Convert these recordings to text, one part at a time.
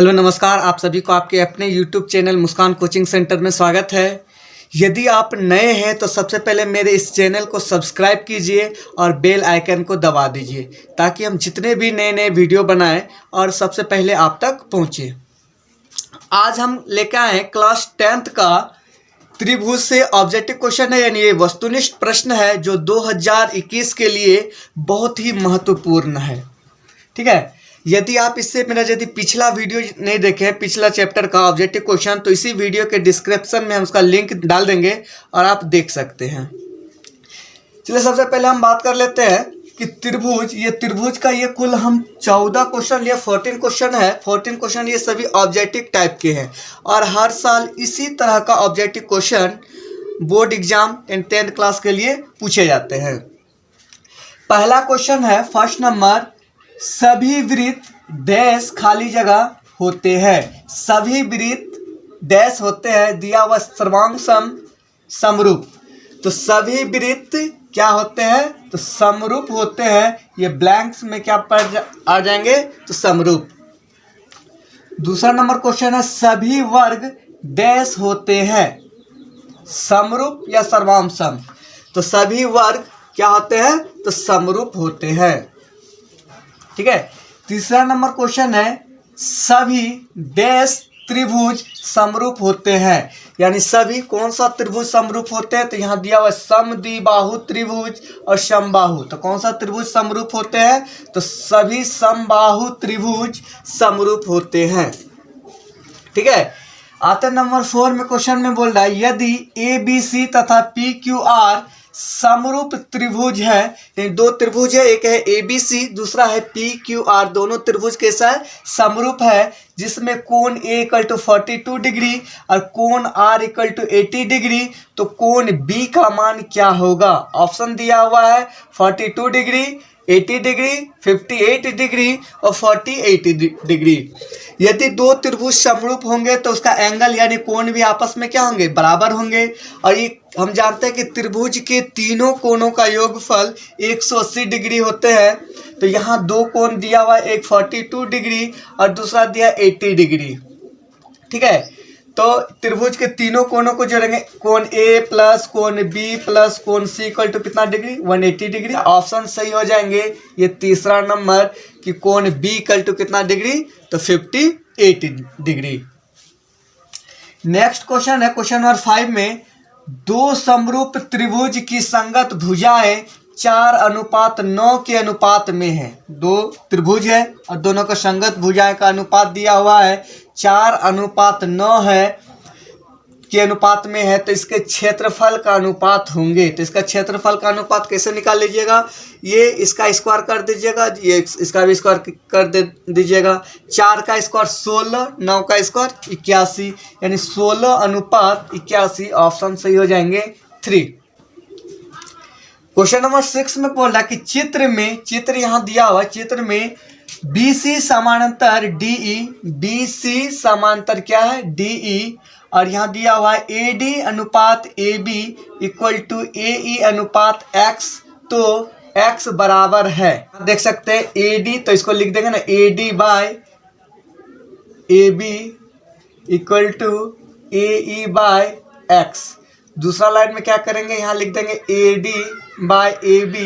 Hello नमस्कार, आप सभी को आपके अपने YouTube चैनल मुस्कान कोचिंग सेंटर में स्वागत है। यदि आप नए हैं तो सबसे पहले मेरे इस चैनल को सब्सक्राइब कीजिए और बेल आइकन को दबा दीजिए ताकि हम जितने भी नए नए वीडियो बनाएं और सबसे पहले आप तक पहुंचे। आज हम लेकर आए हैं क्लास 10th का त्रिभुज से ऑब्जेक्टिव क्वेश्चन है, यानी ये वस्तुनिष्ठ प्रश्न है जो 2021 के लिए बहुत ही महत्वपूर्ण है। ठीक है, यदि आप इससे मेरा यदि पिछला वीडियो नहीं देखे, पिछला चैप्टर का ऑब्जेक्टिव क्वेश्चन, तो इसी वीडियो के डिस्क्रिप्शन में हम उसका लिंक डाल देंगे और आप देख सकते हैं। चलिए सबसे पहले हम बात कर लेते हैं कि त्रिभुज का ये कुल हम 14 क्वेश्चन लिए, 14 क्वेश्चन है। 14 क्वेश्चन ये सभी ऑब्जेक्टिव टाइप के हैं और हर साल इसी तरह का objective question board exam and 10th class के लिए पूछे जाते हैं। पहला क्वेश्चन है फर्स्ट नंबर, सभी वृत्त डैश खाली जगह होते हैं। सभी वृत्त डैश होते हैं, दिया हुआ सर्वांग समरूप। तो सभी वृत्त क्या होते हैं? तो समरूप होते हैं। ये ब्लैंक्स में क्या आ जाएंगे? तो समरूप। दूसरा नंबर क्वेश्चन है, सभी वर्ग डैश होते हैं, समरूप या सर्वांग सम। तो सभी वर्ग क्या होते हैं? तो समरूप होते हैं। ठीक है। तीसरा नंबर क्वेश्चन है, सभी डैश त्रिभुज समरूप होते हैं, यानी सभी कौन सा त्रिभुज समरूप होते हैं? तो यहाँ दिया हुआ समद्विबाहु त्रिभुज और समबाहु। तो कौन सा त्रिभुज समरूप होते हैं? तो सभी समबाहु त्रिभुज समरूप होते हैं। ठीक है। आते नंबर 4 में क्वेश्चन में बोल रहा है, यदि ABC तथा PQR समरूप त्रिभुज है, यानी दो त्रिभुज है, एक है ABC दूसरा है PQR, दोनों त्रिभुज कैसा है? समरूप है, जिसमें कोण A = 42 डिग्री और कोण R = 80 डिग्री। तो कोण B का मान क्या होगा? ऑप्शन दिया हुआ है 42 डिग्री, 80 डिग्री, 58 डिग्री और 48 डिग्री। यदि दो त्रिभुज समरूप होंगे तो उसका एंगल यानी कोण भी आपस में क्या होंगे? बराबर होंगे। और ये हम जानते हैं कि त्रिभुज के तीनों कोणों का योगफल 180 डिग्री होते हैं। तो यहाँ दो कोण दिया हुआ है, एक 42 डिग्री और दूसरा दिया 80 डिग्री। ठीक है। तो त्रिभुज के तीनों कोणों को जोड़ेंगे, कोण A प्लस कोण B प्लस कोण C इक्वल टू कितना डिग्री? 180 डिग्री। ऑप्शन सही हो जाएंगे ये तीसरा नंबर कि कोण B इक्वल टू कितना डिग्री? तो 58 डिग्री। नेक्स्ट क्वेश्चन है क्वेश्चन नंबर 5 में, दो समरूप त्रिभुज की संगत भुजाएं 4:9 के अनुपात में है। दो त्रिभुज है और दोनों का संगत भुजाएं का अनुपात दिया हुआ है 4:9 है के अनुपात में है। तो इसके क्षेत्रफल का अनुपात होंगे। तो इसका क्षेत्रफल का अनुपात कैसे निकाल लीजिएगा? ये इसका स्क्वायर कर दीजिएगा, ये इसका भी स्क्वायर कर दीजिएगा। 4 का स्क्वायर 16, 9 का स्क्वायर 81, यानी 16:81। ऑप्शन सही हो जाएंगे 3। क्वेश्चन नंबर 6 में बोल रहा है कि चित्र यहाँ दिया हुआ, चित्र में BC समानांतर DE, BC समांतर क्या है? DE। और यहाँ दिया हुआ है AD अनुपात AB इक्वल टू AE अनुपात X। तो X बराबर है, देख सकते हैं AD, तो इसको लिख देंगे ना AD by AB equal to AE by X। दूसरा लाइन में क्या करेंगे? यहाँ लिख देंगे AD by AB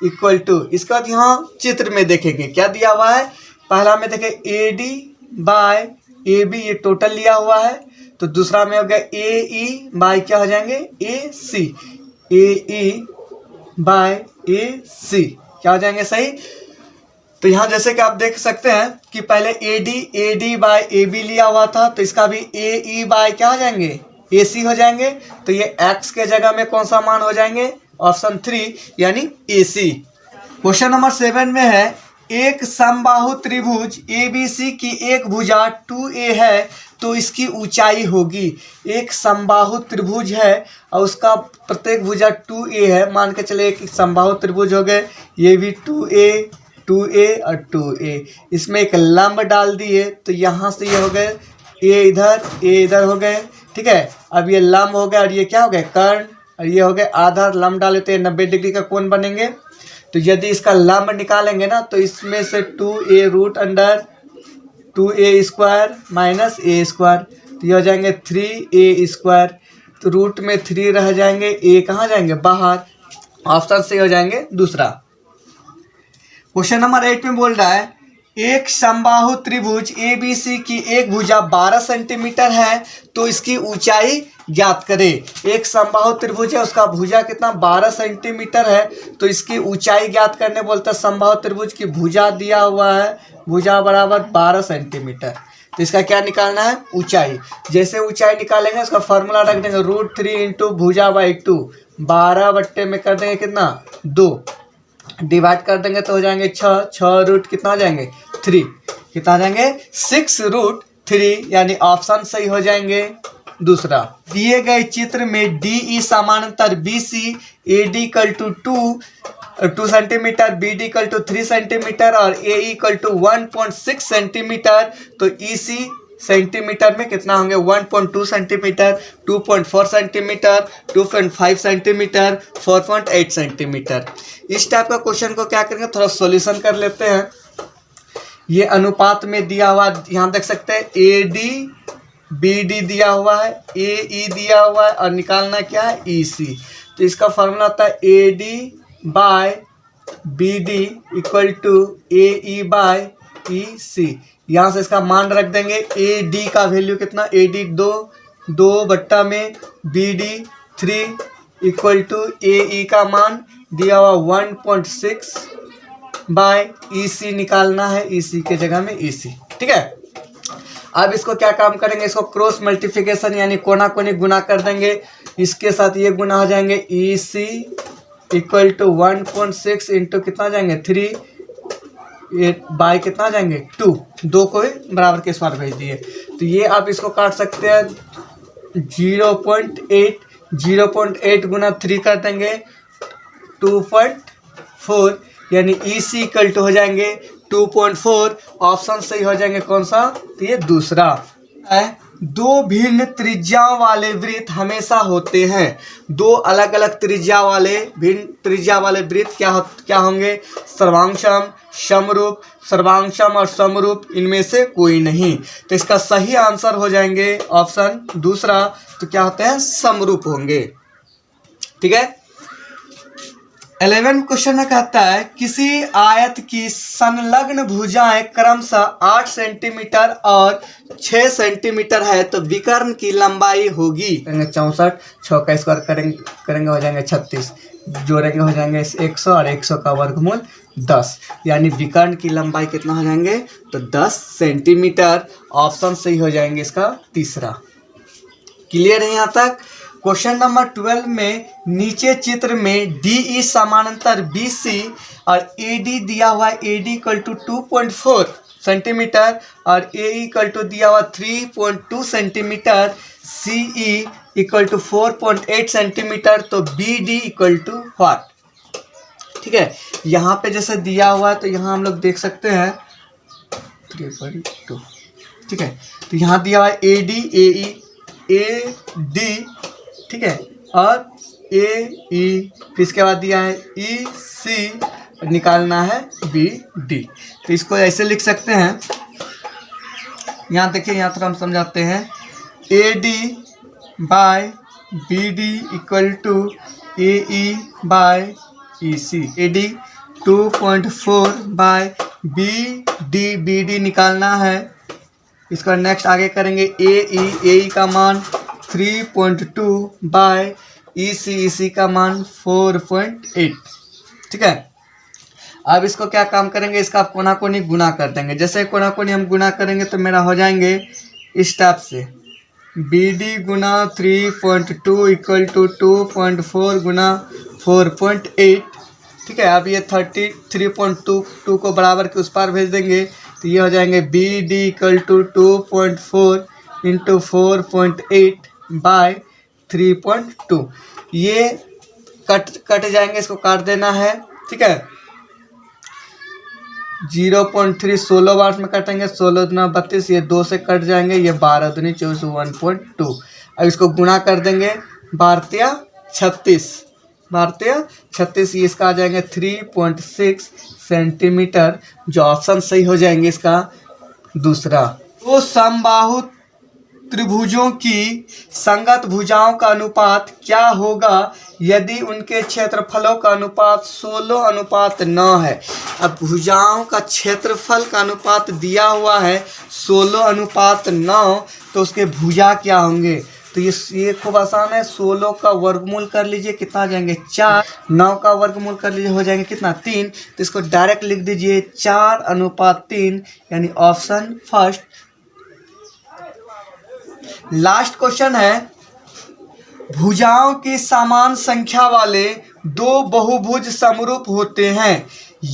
equal to, इसके बाद यहाँ चित्र में देखेंगे क्या दिया हुआ है। पहला में देखें AD बाय AB, ये टोटल लिया हुआ है। तो दूसरा में हो गया AE बाय क्या हो जाएंगे? AC, AE बाय AC क्या हो जाएंगे? सही। तो यहाँ जैसे कि आप देख सकते हैं कि पहले AD बाय AB लिया हुआ था, तो इसका भी AE बाय क्या हो जाएंगे? AC हो जाएंगे। तो ये X के जगह में कौन सा मान हो जाएंगे? ऑप्शन 3 यानी AC। क्वेश्चन नंबर 7 में है, एक समबाहु त्रिभुज ABC की एक भुजा 2A है तो इसकी ऊंचाई होगी। एक समबाहु त्रिभुज है और उसका प्रत्येक भुजा 2A है। मान के चले एक समबाहु त्रिभुज हो गए, ये भी 2A और 2A। इसमें एक लंब डाल दिए तो यहाँ से ये हो गए A इधर हो गए। ठीक है। अब ये लंब हो गया और ये क्या हो गए? कर्ण। और ये हो गए आधार। लंब डाले तो 90 डिग्री का कोण बनेंगे। तो यदि इसका लंब निकालेंगे ना, तो इसमें से 2A root under 2a² minus a², तो ये हो जाएंगे 3a²। तो रूट में 3 रह जाएंगे, a कहाँ जाएंगे बाहर, ऑप्शन सही हो जाएंगे दूसरा। क्वेश्चन नंबर 8 में बोल रहा है एक समबाहु त्रिभुज ABC की एक भुजा 12 सेंटीमीटर है तो इसकी ऊंचाई ज्ञात करें। एक समबाहु त्रिभुज है, उसका भुजा कितना 12 सेंटीमीटर है, तो इसकी ऊंचाई ज्ञात करने बोलता है। समबाहु त्रिभुज की भुजा दिया हुआ है, भुजा बराबर 12 सेंटीमीटर, तो इसका क्या निकालना है ऊंचाई। जैसे ऊंचाई निकालेंगे उसका फॉर्मूला रख देंगे √3 इंटू भुजा बाई 2, 12 बट्टे में कर देंगे कितना 2, डिवाइड कर देंगे तो हो जाएंगे 6 रूट कितना हो जाएंगे 3, कितना आ जाएंगे 6√3, यानी ऑप्शन सही हो जाएंगे दूसरा। दिए गए चित्र में DE समानांतर BC, AD equal to 2 centimetre, BD equal to 3 centimetre और AE इक्वल टू 1.6 सेंटीमीटर, तो EC सेंटीमीटर में कितना होंगे 1.2 सेंटीमीटर, 2.4 सेंटीमीटर, 2.5 सेंटीमीटर, 4.8 सेंटीमीटर। इस टाइप का क्वेश्चन को क्या करेंगे थोड़ा सॉल्यूशन कर लेते हैं। ये अनुपात में दिया हुआ, यहाँ देख सकते हैं AD BD दिया हुआ है, AE दिया हुआ है और निकालना क्या है EC। तो इसका फॉर्मूला होता है AD by BD equal to AE by EC। यहाँ से इसका मान रख देंगे, AD का वैल्यू कितना AD 2 बट्टा में BD 3 इक्वल टू AE का मान दिया हुआ 1.6 बाय EC निकालना है, EC के जगह में EC। ठीक है, अब इसको क्या काम करेंगे, इसको क्रॉस मल्टीप्लिकेशन यानी कोना कोनी गुना कर देंगे, इसके साथ ये गुना हो जाएंगे EC इक्वल टू 1.6 इंटू कितना जाएंगे 3 बाई कितना जाएंगे 2 को बराबर के इस बार भेज दिए। तो ये आप इसको काट सकते हैं 0.8 गुना 3 कर देंगे 2.4, यानी EC इक्वल टू हो जाएंगे 2.4, ऑप्शन सही हो जाएंगे कौन सा, तो ये दूसरा है। दो भिन्न त्रिज्याओं वाले वृत्त हमेशा होते हैं। दो अलग अलग त्रिज्या वाले भिन्न त्रिज्या वाले वृत्त क्या होंगे, सर्वांगसम, समरूप, सर्वांगसम और समरूप, इनमें से कोई नहीं। तो इसका सही आंसर हो जाएंगे ऑप्शन दूसरा, तो क्या होते हैं समरूप होंगे। ठीक है, 11 क्वेश्चन में कहता है किसी आयत की संलग्न भुजाएं क्रमशः 8 सेंटीमीटर और 6 सेंटीमीटर है तो विकर्ण की लंबाई होगी 64, 6 का स्क्वायर करेंगे हो जाएंगे 36, जोड़ेंगे हो जाएंगे 100 और 100 का वर्गमूल 10, यानी विकर्ण की लंबाई कितना हो जाएंगे तो 10 सेंटीमीटर, ऑप्शन सही हो जाएंगे इसका तीसरा। क्लियर है यहाँ तक। क्वेश्चन नंबर 12 में नीचे चित्र में DE समानांतर BC और AD दिया हुआ AD इक्वल टू 2.4 सेंटीमीटर और AE इक्वल टू दिया हुआ 3.2 centimetre, CE equal to 4.8 centimetre, तो BD इक्वल टू व्हाट। ठीक है, यहाँ पे जैसे दिया हुआ है तो यहाँ हम लोग देख सकते हैं 3.2। ठीक है, तो यहाँ दिया हुआ है AD AE AD, ठीक है, और AE, फिर इसके बाद दिया है EC, निकालना है BD। तो इसको ऐसे लिख सकते हैं, यहाँ देखिए, यहाँ तो हम समझाते हैं AD by BD equal to AE by EC। AD 2.4 by BD निकालना है। इसका नेक्स्ट आगे करेंगे AE का मान 3.2 बाय EC का मान 4.8। ठीक है, अब इसको क्या काम करेंगे, इसका कोना कोनी गुना कर देंगे। जैसे कोना कोनी हम गुना करेंगे तो मेरा हो जाएंगे इस टाइप से, BD गुना 3.2 इक्वल टू 2.4 गुना 4.8। ठीक है, अब ये 33.2 को बराबर के उस पार भेज देंगे तो ये हो जाएंगे BD equal to 2.4 into 4.8 by 3.2। ये कट जाएंगे, इसको काट देना है। ठीक है, 0.3 16 बार में कटेंगे, 16 दूना 32, ये 2 से कट जाएंगे, ये 12 दूनी 24 1.2। अब इसको गुना कर देंगे, 12 36, ये इसका आ जाएंगे 3.6 सेंटीमीटर, जो ऑप्शन सही हो जाएंगे इसका दूसरा। तो समबाहु त्रिभुजों की संगत भुजाओं का अनुपात क्या होगा यदि उनके क्षेत्रफलों का अनुपात 16:9 है। अब भुजाओं का क्षेत्रफल का अनुपात दिया हुआ है 16:9, तो उसके भुजा क्या होंगे? तो ये खूब आसान है। 16 का वर्गमूल कर लीजिए, कितना आ जाएंगे 4। 9 का वर्गमूल कर लीजिए, हो जाएंगे कितना 3। तो इसको डायरेक्ट लिख दीजिए 4:3, यानी ऑप्शन फर्स्ट। लास्ट क्वेश्चन है, भुजाओं की समान संख्या वाले दो बहुभुज समरूप होते हैं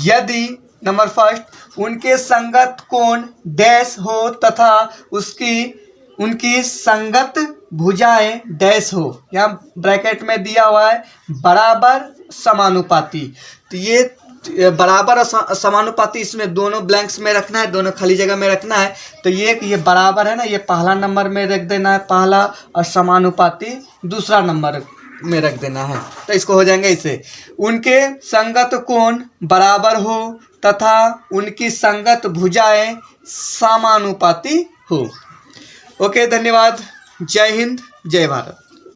यदि नंबर फर्स्ट उनके संगत कोण डैश हो तथा उनकी संगत भुजाएं डैश हो। यहाँ ब्रैकेट में दिया हुआ है बराबर समानुपाती। तो ये बराबर और समानुपाती, इसमें दोनों ब्लैंक्स में रखना है, दोनों खाली जगह में रखना है। तो ये बराबर है ना, ये पहला नंबर में रख देना है पहला, और समानुपाती दूसरा नंबर में रख देना है। तो इसको हो जाएंगे इसे, उनके संगत कोण बराबर हो तथा उनकी संगत भुजाएं समानुपाती हो। ओके, धन्यवाद। जय हिंद, जय भारत।